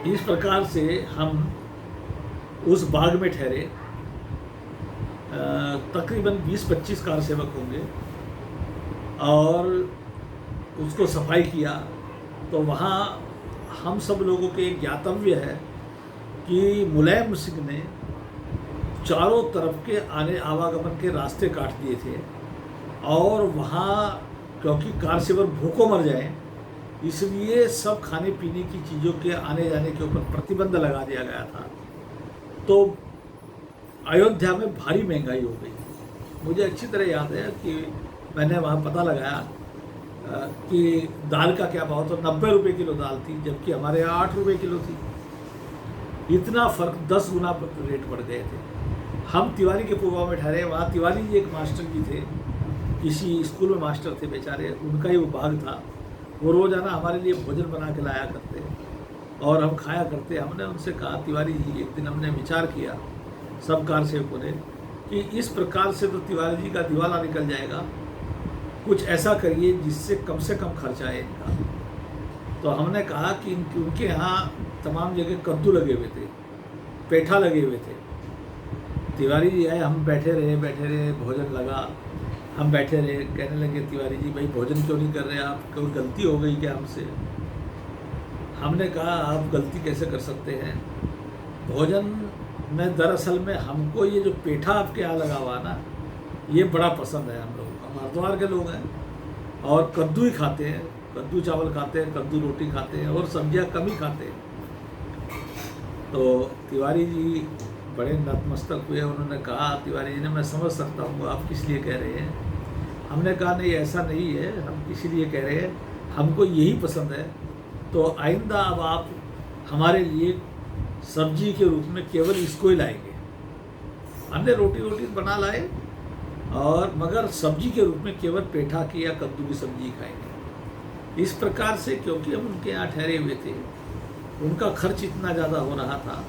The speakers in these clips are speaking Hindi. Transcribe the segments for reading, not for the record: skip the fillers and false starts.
इस प्रकार से हम उस बाग में ठहरे। तकरीबन 20-25 कार सेवक होंगे और उसको सफाई किया। तो वहाँ हम सब लोगों के एक ज्ञातव्य है कि मुलायम सिंह ने चारों तरफ के आने आवागमन के रास्ते काट दिए थे और वहाँ क्योंकि कार सेवर भूखों मर जाएं इसलिए सब खाने पीने की चीज़ों के आने जाने के ऊपर प्रतिबंध लगा दिया गया था। तो अयोध्या में भारी महंगाई हो गई। मुझे अच्छी तरह याद है कि मैंने वहाँ पता लगाया कि दाल का क्या भाव, तो 90 रुपये किलो दाल थी जबकि हमारे यहाँ 8 रुपये किलो थी। इतना फ़र्क 10 गुना रेट बढ़ गए थे। हम तिवारी के पूर्वा में ठहरे। वहाँ तिवारी जी एक मास्टर जी थे, किसी स्कूल में मास्टर थे बेचारे, उनका ही वो बाग था। वो रोज़ाना हमारे लिए भोजन बना के लाया करते और हम खाया करते। हमने उनसे कहा, तिवारी जी, एक दिन हमने विचार किया सब कार सेवकों ने कि इस प्रकार से तो तिवारी जी का दिवाला निकल जाएगा, कुछ ऐसा करिए जिससे कम से कम खर्चा आए इनका। तो हमने कहा कि उनके यहाँ तमाम जगह कद्दू लगे हुए थे, पेठा लगे हुए थे। तिवारी जी आए, हम बैठे रहे, भोजन लगा, हम बैठे रहे। कहने लगे तिवारी जी, भाई भोजन क्यों नहीं कर रहे आप, कोई गलती हो गई क्या हमसे? हमने कहा, आप गलती कैसे कर सकते हैं? भोजन में दरअसल में हमको ये जो पेठा आपके यहाँ लगा हुआ ना, ये बड़ा पसंद है हम लोगों को। हम हरिद्वार के लोग हैं और कद्दू ही खाते हैं, कद्दू चावल खाते हैं, कद्दू रोटी खाते हैं और सब्जियां कम ही खाते हैं। तो तिवारी जी बड़े नतमस्तक हुए। उन्होंने कहा, तिवारी जी ने, मैं समझ सकता हूँ आप किस लिए कह रहे हैं। हमने कहा, नहीं ऐसा नहीं है, हम किसी लिए कह रहे हैं, हमको यही पसंद है। तो आइंदा अब आप हमारे लिए सब्जी के रूप में केवल इसको ही लाएंगे। हमने रोटी बना लाए और मगर सब्जी के रूप में केवल पेठा की या कद्दू की सब्जी खाएंगे। इस प्रकार से क्योंकि हम उनके यहाँ ठहरे हुए थे, उनका खर्च इतना ज़्यादा हो रहा था,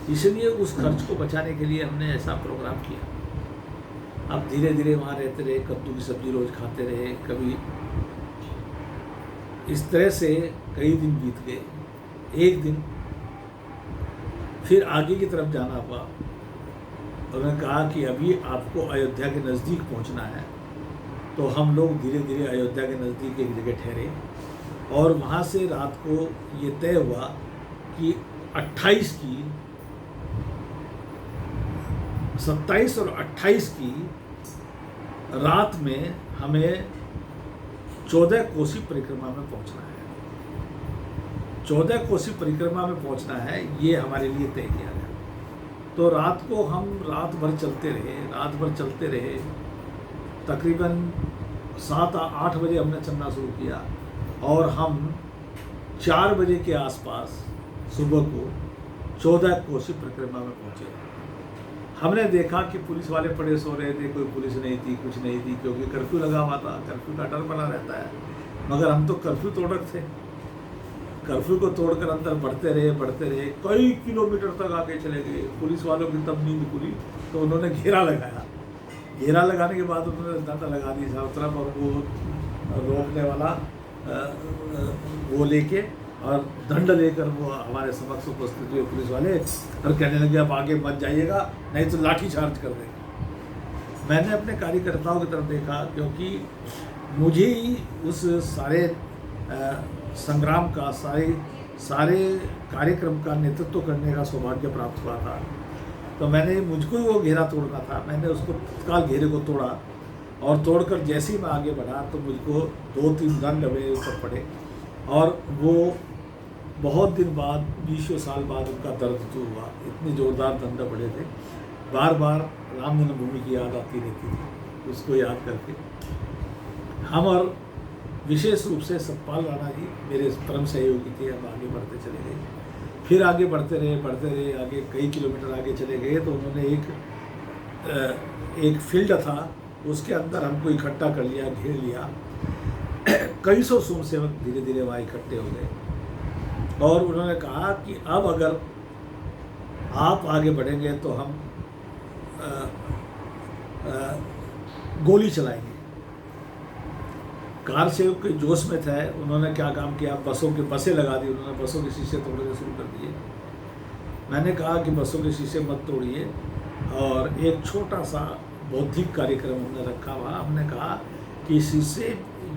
इसलिए उस खर्च को बचाने के लिए हमने ऐसा प्रोग्राम किया। अब धीरे धीरे वहाँ रहते रहे, कद्दू की सब्जी रोज़ खाते रहे। कभी इस तरह से कई दिन बीत गए। एक दिन फिर आगे की तरफ जाना हुआ। उन्होंने कहा कि अभी आपको अयोध्या के नज़दीक पहुंचना है। तो हम लोग धीरे धीरे अयोध्या के नज़दीक एक जगह ठहरे और वहाँ से रात को ये तय हुआ कि 27 और 28 की रात में हमें 14 कोसी परिक्रमा में पहुंचना है। 14 कोसी परिक्रमा में पहुंचना है, ये हमारे लिए तय किया गया। तो रात को हम रात भर चलते रहे। तकरीबन 7-8 बजे हमने चलना शुरू किया और हम 4 बजे के आसपास सुबह को 14 कोसी परिक्रमा में पहुंचे। हमने देखा कि पुलिस वाले पड़े सो रहे थे, कोई पुलिस नहीं थी, कुछ नहीं थी, क्योंकि कर्फ्यू लगा हुआ था। कर्फ्यू का डर बना रहता है, मगर हम तो कर्फ्यू तोड़क थे। कर्फ्यू को तोड़कर अंदर बढ़ते रहे, कई किलोमीटर तक आगे चले गए। पुलिस वालों की तब नींद खुली तो उन्होंने घेरा लगाया। घेरा लगाने के बाद उन्होंने डंडा लगा दी चारों तरफ और वो रोकने वाला वो लेके और दंड लेकर वो हमारे समक्ष उपस्थित हुए पुलिस वाले और कहने लगे, अब आगे मत जाइएगा, नहीं तो लाठी चार्ज कर देंगे। मैंने अपने कार्यकर्ताओं की तरफ देखा, क्योंकि मुझे ही उस सारे संग्राम का, सारे कार्यक्रम का नेतृत्व करने का सौभाग्य प्राप्त हुआ था। तो मुझको ही वो घेरा तोड़ना था। मैंने उसको तत्काल घेरे को तोड़ा और तोड़कर जैसे ही मैं आगे बढ़ा तो मुझको 2-3 दंड मेरे ऊपर पड़े और वो बहुत दिन बाद, 20 साल बाद उनका दर्द तो हुआ। इतने ज़ोरदार दंड पड़े थे। बार बार राम जन्मभूमि की याद आती रहती थी, उसको याद करके हम, और विशेष रूप से सतपाल राणा जी मेरे परम सहयोगी थे। हम आगे बढ़ते चले गए, फिर आगे बढ़ते रहे, आगे कई किलोमीटर आगे चले गए। तो उन्होंने एक फील्ड था, उसके अंदर हमको इकट्ठा कर लिया, घेर लिया। कई सौ स्वयं सेवक धीरे धीरे वहाँ इकट्ठे हो गए और उन्होंने कहा कि अब अगर आप आगे बढ़ेंगे तो हम गोली चलाएंगे। कार सेवक के जोश में थे, उन्होंने क्या काम किया, बसें लगा दी, उन्होंने बसों के शीशे तोड़ने शुरू कर दिए। मैंने कहा कि बसों के शीशे मत तोड़िए, और एक छोटा सा बौद्धिक कार्यक्रम हमने रखा हुआ। हमने कहा कि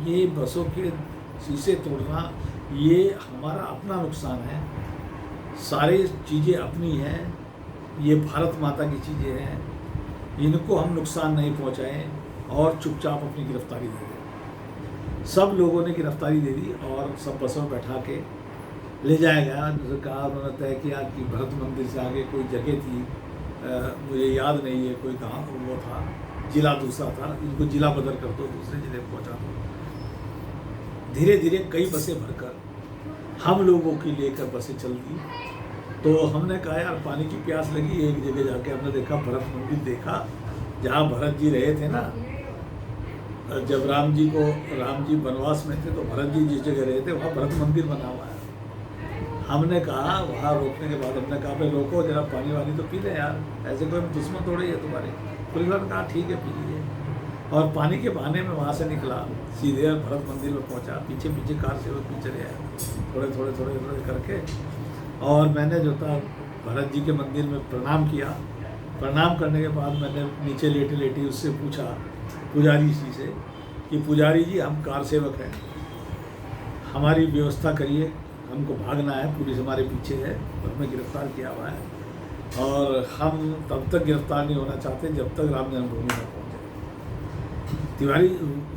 ये बसों के शीशे तोड़ना ये हमारा अपना नुकसान है, सारी चीज़ें अपनी हैं, ये भारत माता की चीज़ें हैं, इनको हम नुकसान नहीं पहुंचाएं और चुपचाप अपनी गिरफ्तारी दे दें। सब लोगों ने गिरफ्तारी दे दी और सब बसों में बैठा के ले जाया गया। जैसे कहा, उन्होंने तय किया कि भरत मंदिर से आगे कोई जगह थी, मुझे याद नहीं है कोई कहाँ वो था, जिला दूसरा था, इनको जिला बदल कर दो, दूसरे जिले में पहुँचा दो। धीरे धीरे कई बसें भरकर हम लोगों की लेकर बसें चल दी। तो हमने कहा यार पानी की प्यास लगी, एक जगह जाके हमने देखा, भरत मंदिर देखा, जहाँ भरत जी रहे थे ना, जब राम जी वनवास में थे तो भरत जी जिस जगह रहे थे वहाँ भरत मंदिर बना हुआ है। हमने कहा, वहाँ रोकने के बाद हमने कहा भाई रोको जरा, पानी वानी तो पी ले यार, ऐसे कोई दुश्मन थोड़े है तुम्हारे। पुलिस वाले ने कहा ठीक है पी लीजिए, और पानी के बहाने में वहाँ से निकला, सीधे भरत मंदिर में पहुँचा। पीछे पीछे कार सेवक भी चले आए थोड़े करके, और मैंने जो था भरत जी के मंदिर में प्रणाम किया। प्रणाम करने के बाद मैंने नीचे लेटी उससे पूछा, पुजारी जी से, कि पुजारी जी हम कार सेवक हैं, हमारी व्यवस्था करिए, हमको भागना है, पुलिस हमारे पीछे है और हमें गिरफ्तार किया हुआ है, और हम तब तक गिरफ्तार नहीं होना चाहते जब तक राम जन्मभूमि में पहुँचे। तिवारी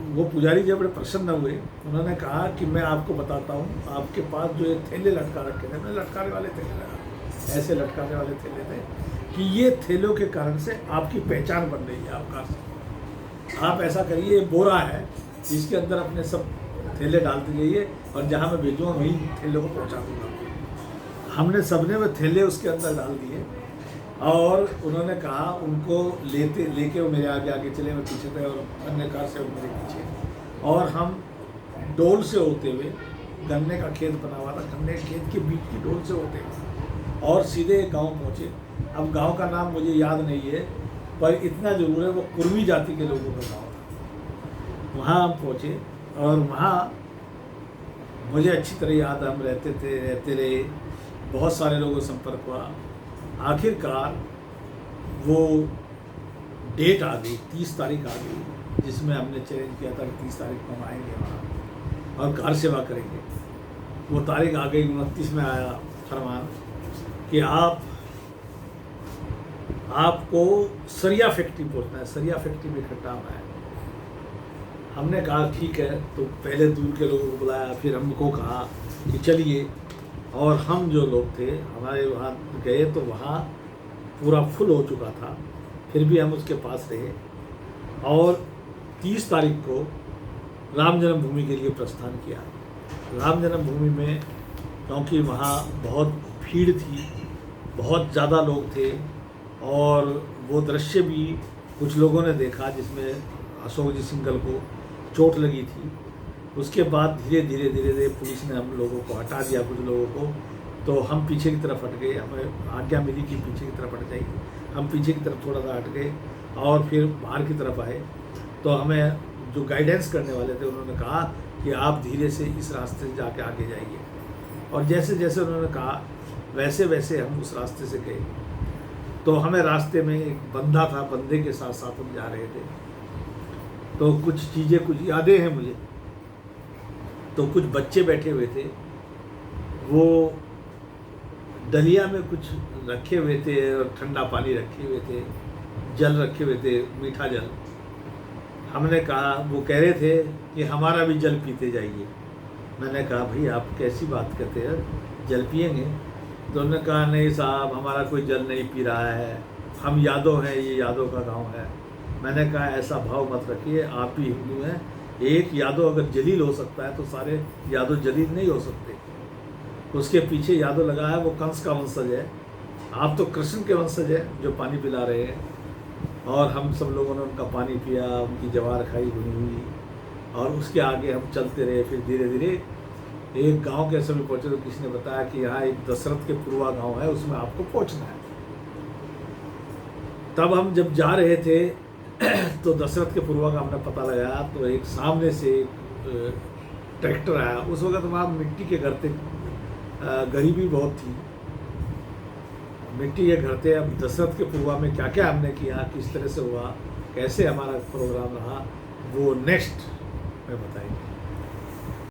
वो पुजारी जब बड़े प्रसन्न हुए, उन्होंने कहा कि मैं आपको बताता हूँ, आपके पास जो ये थैले लटका रखे थे, मैं लटकाने वाले थैले लगा, ऐसे लटकाने वाले थैले थे कि ये थैलों के कारण से आपकी पहचान बन रही है आपका। आप ऐसा करिए, बोरा है, इसके अंदर अपने सब थैले डालते जाइए, और जहाँ मैं भेजूँगा वहीं थैलों को पहुँचा दूँगा। हमने सबने वो थैले उसके अंदर डाल दिए, और उन्होंने कहा उनको लेके वो मेरे आगे चले, मैं पीछे थे, और अन्य कार से मेरे पीछे, और हम डोल से होते हुए, गन्ने का खेत बना हुआ था, गन्ने के खेत के बीच की डोल से होते हुए, और सीधे गांव पहुंचे। अब गांव का नाम मुझे याद नहीं है, पर इतना जरूर है वो कुर्मी जाति के लोगों का गाँव था। वहाँ हम पहुँचे, और वहाँ मुझे अच्छी तरह याद है, हम रहते रहे, बहुत सारे लोगों से संपर्क हुआ। आखिरकार वो डेट आ गई, 30 तारीख आ गई, जिसमें हमने चैलेंज किया था कि 30 तारीख को हम आएंगे वहाँ और कार सेवा करेंगे। वो तारीख आ गई, 29 में आया फरमान कि आपको सरिया फैक्ट्री पहुँचना है, सरिया फैक्ट्री में इकट्ठा होना है। हमने कहा ठीक है, तो पहले दूर के लोगों को बुलाया, फिर हमको कहा कि चलिए, और हम जो लोग थे हमारे वहाँ गए तो वहाँ पूरा फुल हो चुका था, फिर भी हम उसके पास रहे, और 30 तारीख को राम जन्मभूमि के लिए प्रस्थान किया। राम जन्मभूमि में क्योंकि वहाँ बहुत भीड़ थी, बहुत ज़्यादा लोग थे, और वो दृश्य भी कुछ लोगों ने देखा जिसमें अशोक जी सिंघल को चोट लगी थी। उसके बाद धीरे धीरे पुलिस ने हम लोगों को हटा दिया, कुछ लोगों को, तो हम पीछे की तरफ हट गए। हमें आज्ञा मिली कि पीछे की तरफ हट जाइए, हम पीछे की तरफ थोड़ा सा हट गए, और फिर बाहर की तरफ आए। तो हमें जो गाइडेंस करने वाले थे उन्होंने कहा कि आप धीरे से इस रास्ते से जाके आगे जाइए, और जैसे जैसे उन्होंने कहा वैसे वैसे हम उस रास्ते से गए। तो हमें रास्ते में एक बंदा था, बंदे के साथ साथ हम जा रहे थे, तो कुछ चीज़ें, कुछ यादें हैं मुझे। तो कुछ बच्चे बैठे हुए थे, वो डलिया में कुछ रखे हुए थे, और ठंडा पानी रखे हुए थे, जल रखे हुए थे, मीठा जल। हमने कहा, वो कह रहे थे कि हमारा भी जल पीते जाइए। मैंने कहा भाई आप कैसी बात करते हैं, जल पिएंगे? तो उन्होंने कहा नहीं साहब, हमारा कोई जल नहीं पी रहा है, हम यादव हैं, ये यादव का गांव है। मैंने कहा ऐसा भाव मत रखिए, आप भी हिंदू हैं, एक यादव अगर जलील हो सकता है तो सारे यादव जलील नहीं हो सकते। उसके पीछे यादव लगा है, वो कंस का वंशज है, आप तो कृष्ण के वंशज है जो पानी पिला रहे हैं। और हम सब लोगों ने उनका पानी पिया, उनकी जवार खाई भुनी हुई, और उसके आगे हम चलते रहे। फिर धीरे धीरे एक गांव के समय पहुँचे, तो किसी ने बताया कि यहाँ एक दशरथ के पूर्वा गांव है, उसमें आपको पहुँचना है। तब हम जब जा रहे थे तो दशरथ के पूर्वा का हमने पता लगाया, तो एक सामने से ट्रैक्टर आया, उस वक्त वहाँ मिट्टी के घर थे, गरीबी बहुत थी, मिट्टी के घर थे। अब दशरथ के पूर्वा में क्या क्या हमने किया, किस तरह से हुआ, कैसे हमारा प्रोग्राम रहा, वो नेक्स्ट में बताएंगे।